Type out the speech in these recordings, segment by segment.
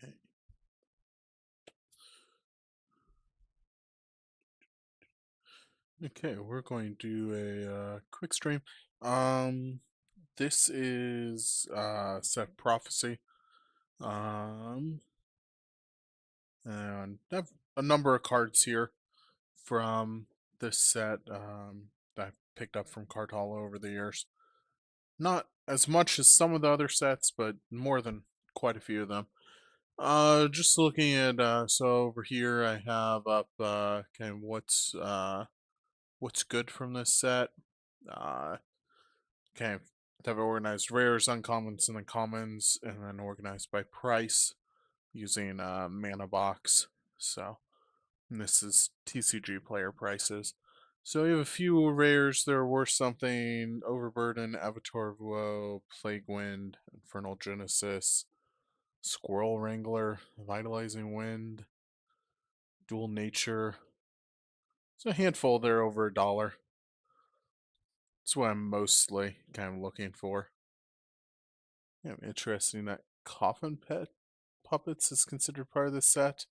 Okay. Okay, we're going to do a quick stream. Um, this is set prophecy. And I have a number of cards here from this set that I've picked up from Card Hall over the years. Not as much as some of the other sets, but more than quite a few of them. Just looking at so over here I have up kind of what's good from this set. Uh, Okay, have it organized rares, uncommons, and then commons, and then organized by price using mana box. So and this is TCG player prices. So we have a few rares that are worth something: Overburden, Avatar of Woe, Plague Wind, Infernal Genesis, Squirrel Wrangler, Vitalizing Wind, Dual Nature. It's a handful. They're over $1. That's what I'm mostly kind of looking for. Yeah, interesting that Coffin Pet Puppets is considered part of the set,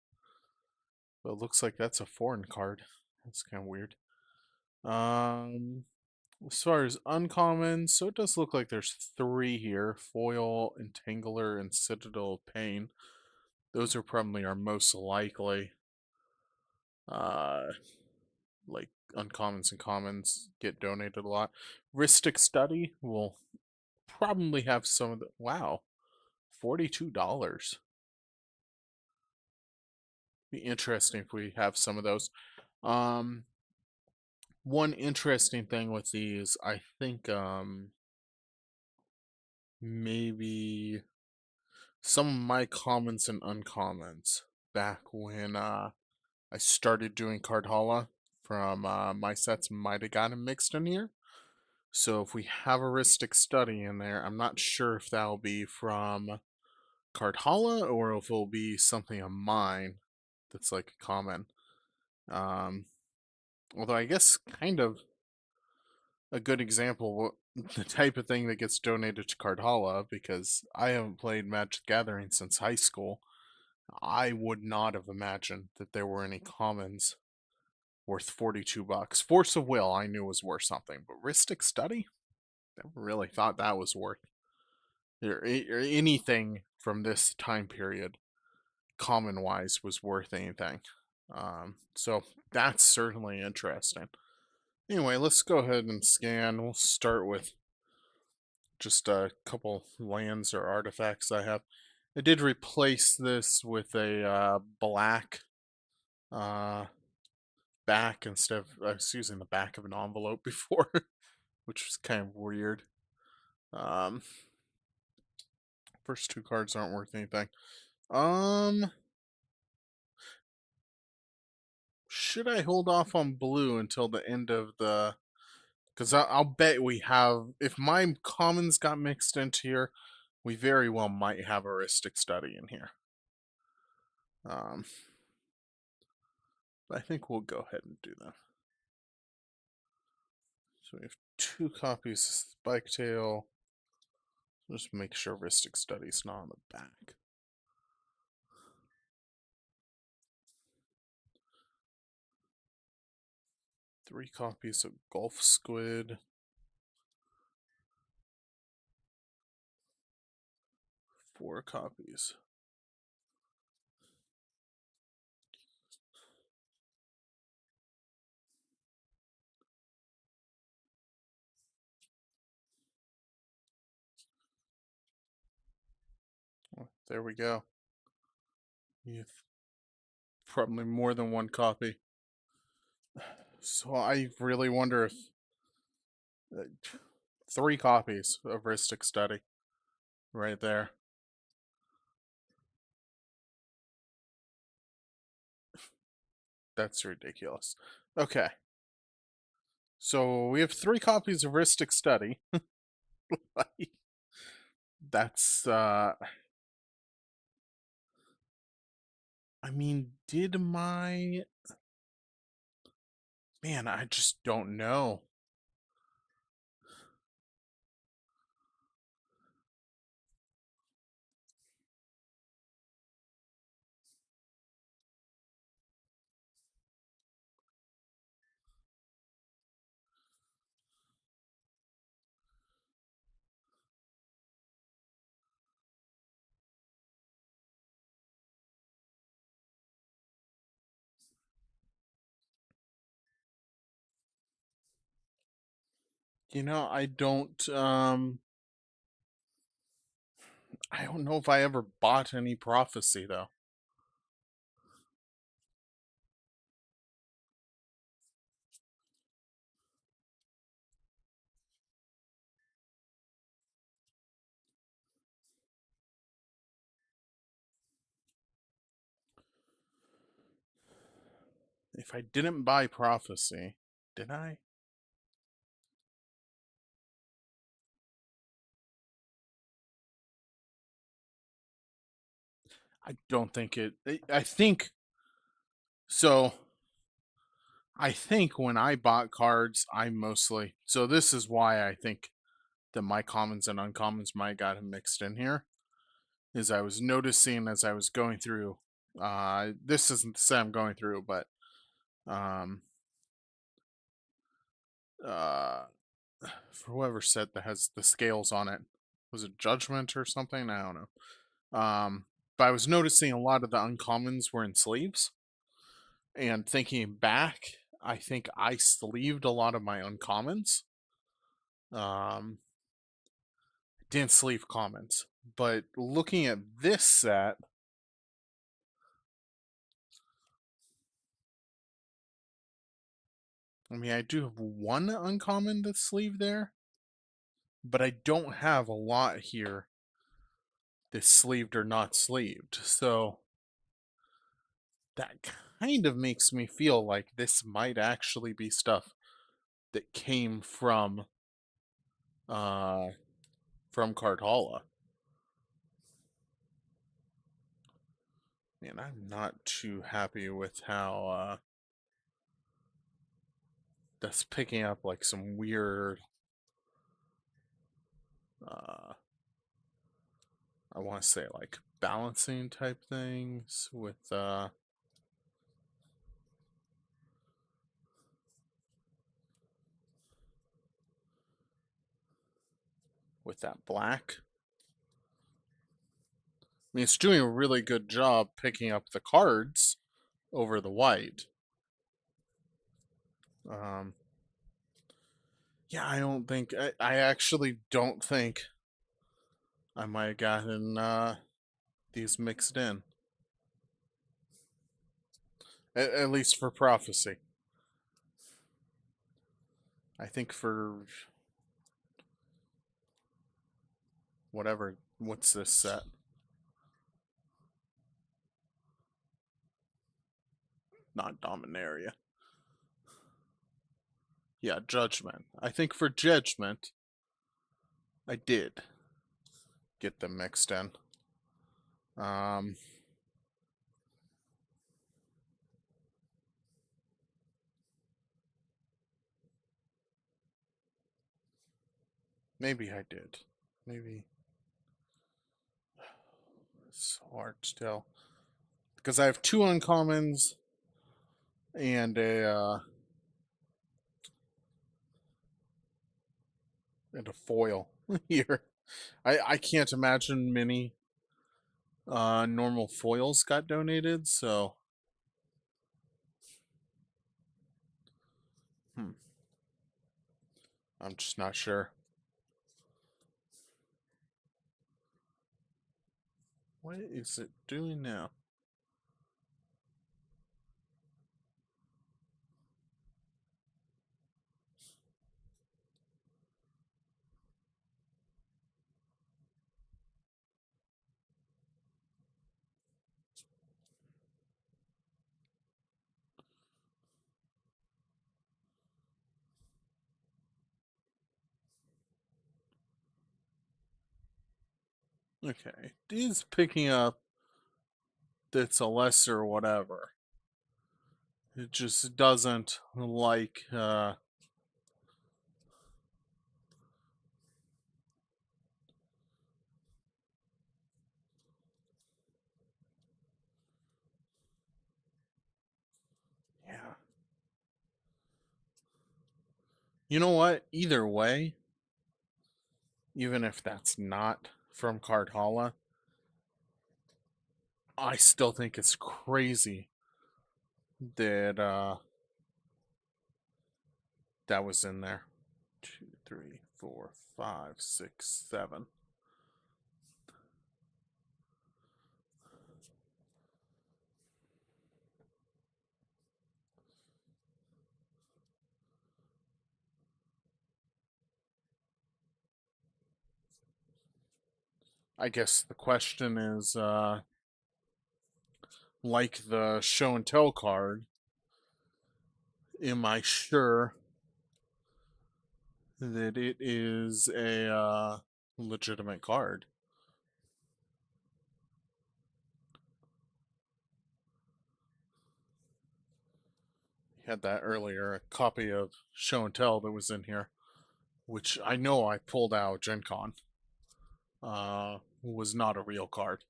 but it looks like that's a foreign card. That's kind of weird. Um, as far as uncommon, so it does look like there's 3 here: Foil, Entangler, and Citadel of Pain. Those are probably our most likely. Uh, like uncommons and commons get donated a lot. Ristic Study will probably have some of the. Wow, $42. Be interesting if we have some of those. Um, One interesting thing with these, I think, maybe some of my commons and uncommons back when I started doing Cardhalla from my sets might have gotten mixed in here. So if we have a Ristic Study in there, I'm not sure if that'll be from Cardhalla or if it'll be something of mine that's like a common. Um, Although I guess kind of a good example the type of thing that gets donated to Cardhalla, because I haven't played Magic the Gathering since high school. I would not have imagined that there were any commons worth $42. Force of Will I knew was worth something, but Ristic Study? Never really thought that was worth or anything from this time period, common wise, was worth anything. So that's certainly interesting. Anyway, let's go ahead and scan. We'll start with just a couple lands or artifacts I have. I did replace this with a black uh, back instead of I was using the back of an envelope before, which was kind of weird. Um, First 2 cards aren't worth anything. Should I hold off on blue until the end of the? Because I'll bet we have. If my commons got mixed into here, we very well might have a Ristic Study in here. Um, I think we'll go ahead and do that. So we have 2 copies of Spiketail. Just make sure Ristic Study's not on the back. Three copies of Gulf Squid. 4 copies. Oh, there we go. You have probably more than 1 copy. So I really wonder if 3 copies of Ristic Study right there. That's ridiculous. Okay. So we have 3 copies of Ristic Study. That's I mean, did my man, I just don't know. I don't know if I ever bought any prophecy though. If I didn't buy prophecy, did I? I don't think it. I think so. I think when I bought cards, I mostly. So this is why I think that my commons and uncommons might have got mixed in here. Is I was noticing as I was going through. This isn't to say I'm going through, but um, uh, for whoever set that has the scales on it, was it Judgment or something? I don't know. But I was noticing a lot of the uncommons were in sleeves, and thinking back, I think I sleeved a lot of my uncommons. Um, didn't sleeve commons, but looking at this set, I mean, I do have one uncommon that's sleeved there, but I don't have a lot here that's sleeved or not sleeved. So that kind of makes me feel like this might actually be stuff that came uh from Cartala. Man, I'm not too happy with how that's picking up like some weird uh I want to say like balancing type things with that black. I mean, it's doing a really good job picking up the cards over the white. Um, yeah, I actually don't think I might have gotten these mixed in, at least for prophecy. I think for what's this set? Not Dominaria. Yeah, Judgment. I think for Judgment, I did get them mixed in. Um, maybe I did. Maybe it's hard to tell because I have two uncommons and a foil here. I can't imagine many normal foils got donated, so hmm, I'm just not sure. What is it doing now? Okay, it is picking up that's a lesser whatever. It just doesn't like yeah. You know what? Either way, even if that's not from Cardhalla, I still think it's crazy that that was in there. 3, 4, 5, 6, 7. I guess the question is, like the show and tell card, am I sure that it is a legitimate card? Had that earlier, a copy of show and tell that was in here, which I know I pulled out Gen Con, was not a real card.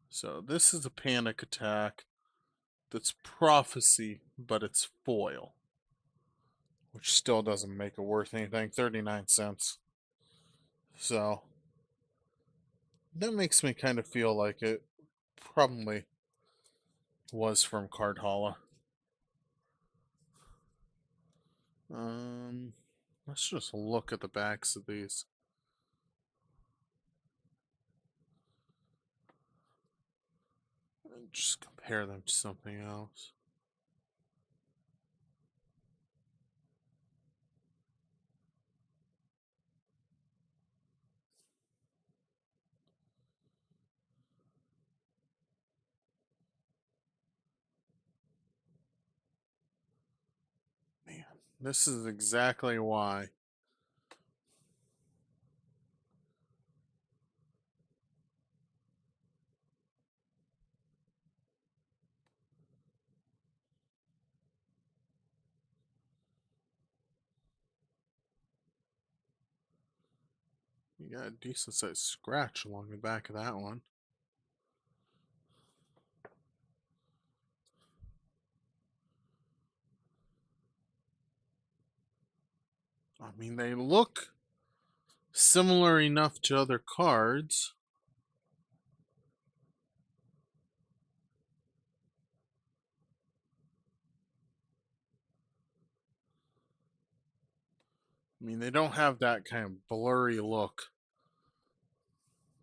So this is a panic attack that's prophecy, but it's foil, which still doesn't make it worth anything. 39 cents. So that makes me kind of feel like it probably was from Card Holla. Um, let's just look at the backs of these. And just compare them to something else. Man, this is exactly why. You got a decent sized scratch along the back of that one. I mean, they look similar enough to other cards. I mean, they don't have that kind of blurry look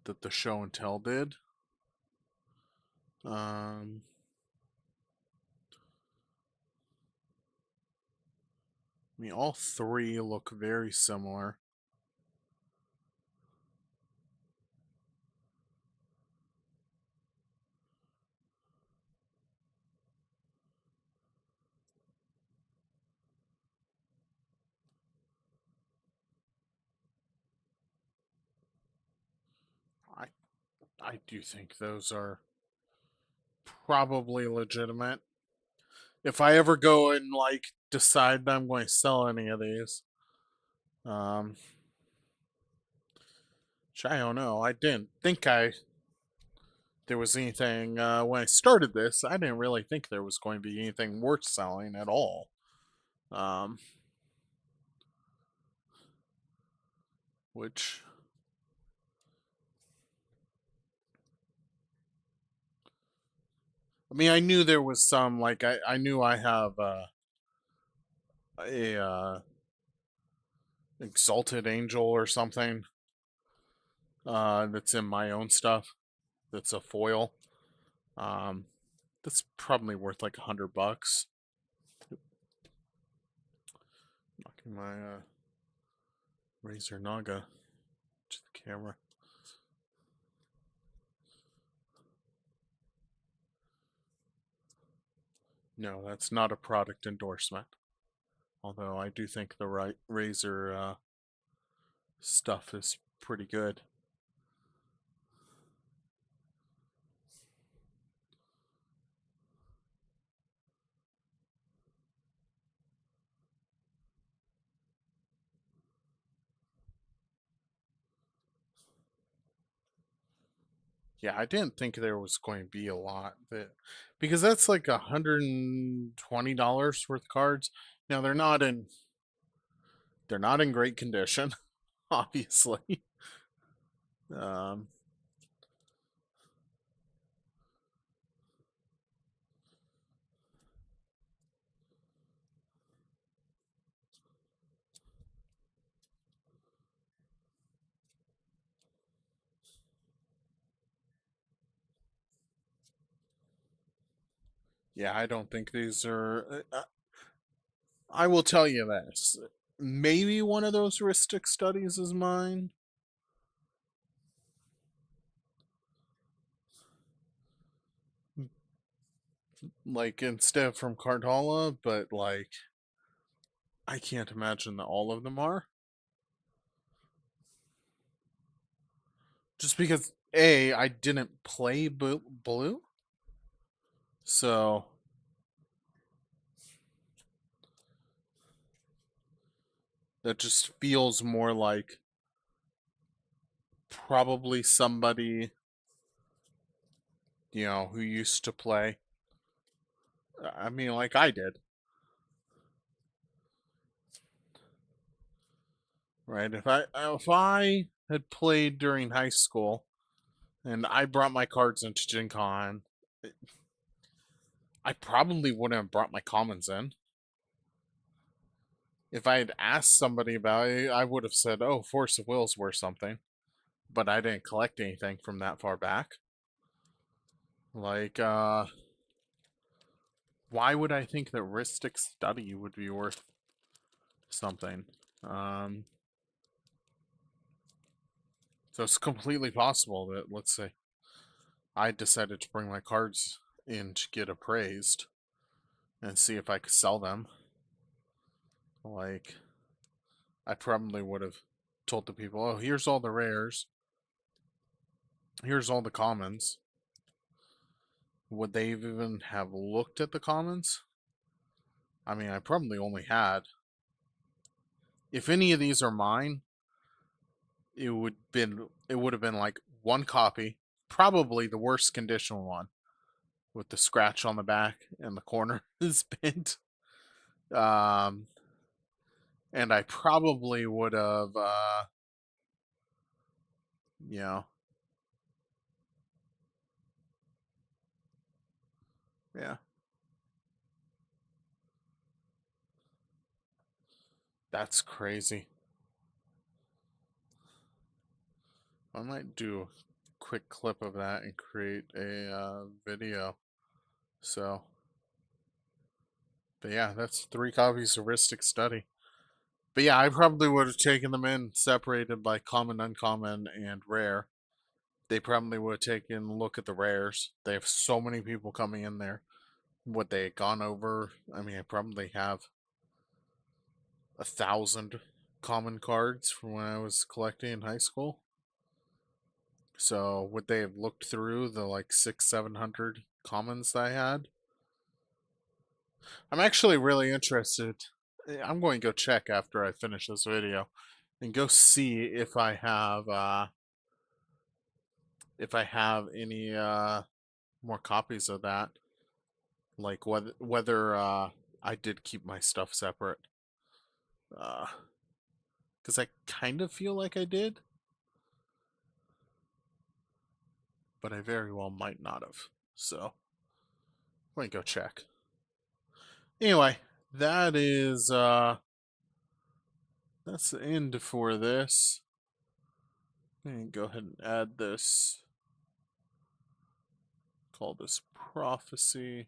that the show and tell did. Um, I mean, all three look very similar. I I do think those are probably legitimate. If I ever go and like decide that I'm going to sell any of these, um, which I don't know. I didn't think there was anything when I started this. I didn't really think there was going to be anything worth selling at all. Um, which I mean, I knew there was some like I knew I have a exalted angel or something that's in my own stuff. That's a foil. Um, that's probably worth like $100. Knocking my Razor Naga to the camera. No, that's not a product endorsement. Although I do think the right Razor stuff is pretty good. Yeah, I didn't think there was going to be a lot that because that's like $120 worth of cards. Now they're not in great condition, obviously. Um, Yeah, I don't think these are. I will tell you this. Maybe one of those heuristic studies is mine. Like, instead from Cardala, but like, I can't imagine that all of them are. Just because, A, I didn't play Blue. So, that just feels more like probably somebody, who used to play. I mean, like I did, right? If I had played during high school and I brought my cards into Gen Con, I probably wouldn't have brought my commons in. If I had asked somebody about it, I would have said, "Oh, Force of Will's worth something," but I didn't collect anything from that far back. Like, why would I think that Ristic Study would be worth something? Um, so it's completely possible that, let's say, I decided to bring my cards in to get appraised and see if I could sell them. Like, I probably would have told the people, "Oh, here's all the rares. Here's all the commons." Would they even have looked at the commons? I mean, I probably only had. If any of these are mine, it would have been like one copy, probably the worst condition one, with the scratch on the back and the corner is bent. Um, and I probably would have, you know, yeah, that's crazy. I might do a quick clip of that and create a video. So, but yeah, that's 3 copies of Ristic Study. But yeah, I probably would have taken them in separated by common, uncommon, and rare. They probably would have taken a look at the rares. They have so many people coming in there. What they had gone over, I mean, I probably have 1,000 common cards from when I was collecting in high school. So would they have looked through the like 700 commons that I had? I'm actually really interested. I'm going to go check after I finish this video and go see if I have any more copies of that. Like whether I did keep my stuff separate. Uh, because I kind of feel like I did, but I very well might not have. So I'm gonna go check. Anyway, that is that's the end for this. And go ahead and add this. Call this prophecy.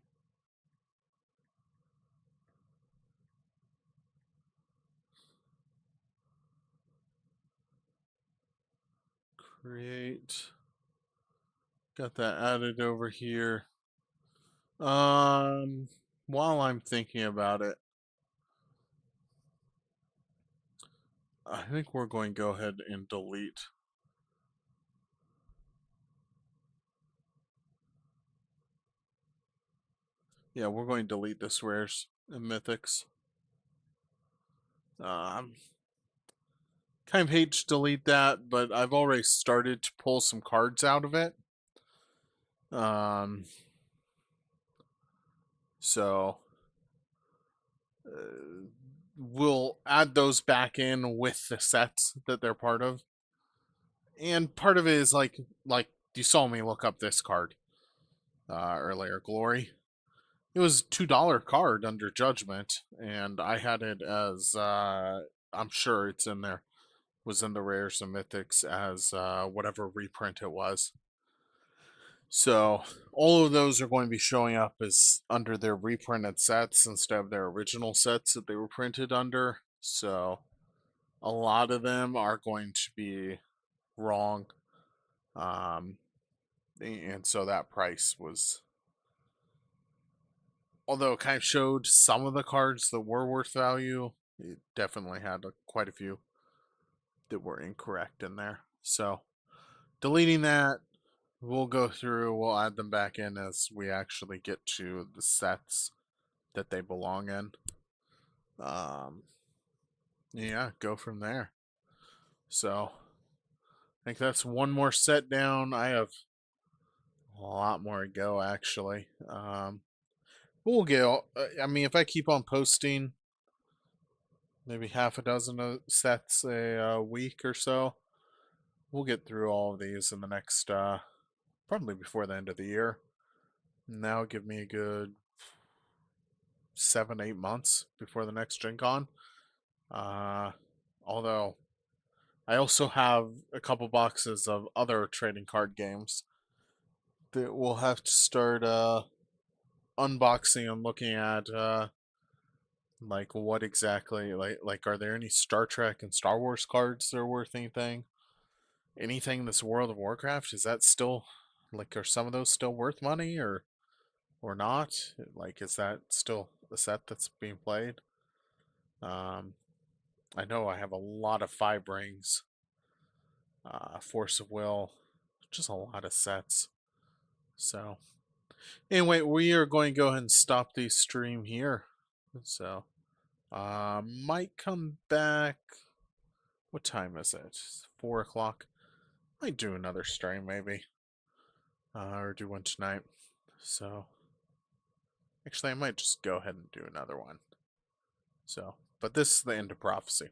Create. Got that added over here. Um, while I'm thinking about it, I think we're going to go ahead and delete. Yeah, we're going to delete this rares and mythics. Um, kind of hate to delete that, but I've already started to pull some cards out of it. Um, so we'll add those back in with the sets that they're part of. And part of it is like you saw me look up this card earlier, Glory. It was $2 card under Judgment, and I had it as I'm sure it's in there. Was in the rares and mythics as whatever reprint it was. So all of those are going to be showing up as under their reprinted sets instead of their original sets that they were printed under. So a lot of them are going to be wrong. Um, and so that price was, although it kind of showed some of the cards that were worth value, it definitely had quite a few that were incorrect in there. So deleting that, we'll go through, we'll add them back in as we actually get to the sets that they belong in. Yeah, go from there. So I think that's one more set down. I have a lot more to go actually. We'll get. I mean, if I keep on posting, maybe half a dozen sets a week or so, we'll get through all of these in the next, probably before the end of the year. And that'll give me a good 7, 8 months before the next Gen Con. Uh, although I also have a couple boxes of other trading card games that we'll have to start unboxing and looking at. Like what exactly? Like are there any Star Trek and Star Wars cards that are worth anything? Anything that's World of Warcraft? Is that still like are some of those still worth money or not? Like is that still a set that's being played? Um, I know I have a lot of Five Rings, Force of Will, just a lot of sets. So anyway, we are going to go ahead and stop the stream here. So might come back. What time is it? 4 o'clock. Might do another stream maybe, or do one tonight. So actually, I might just go ahead and do another one. So, but this is the end of prophecy.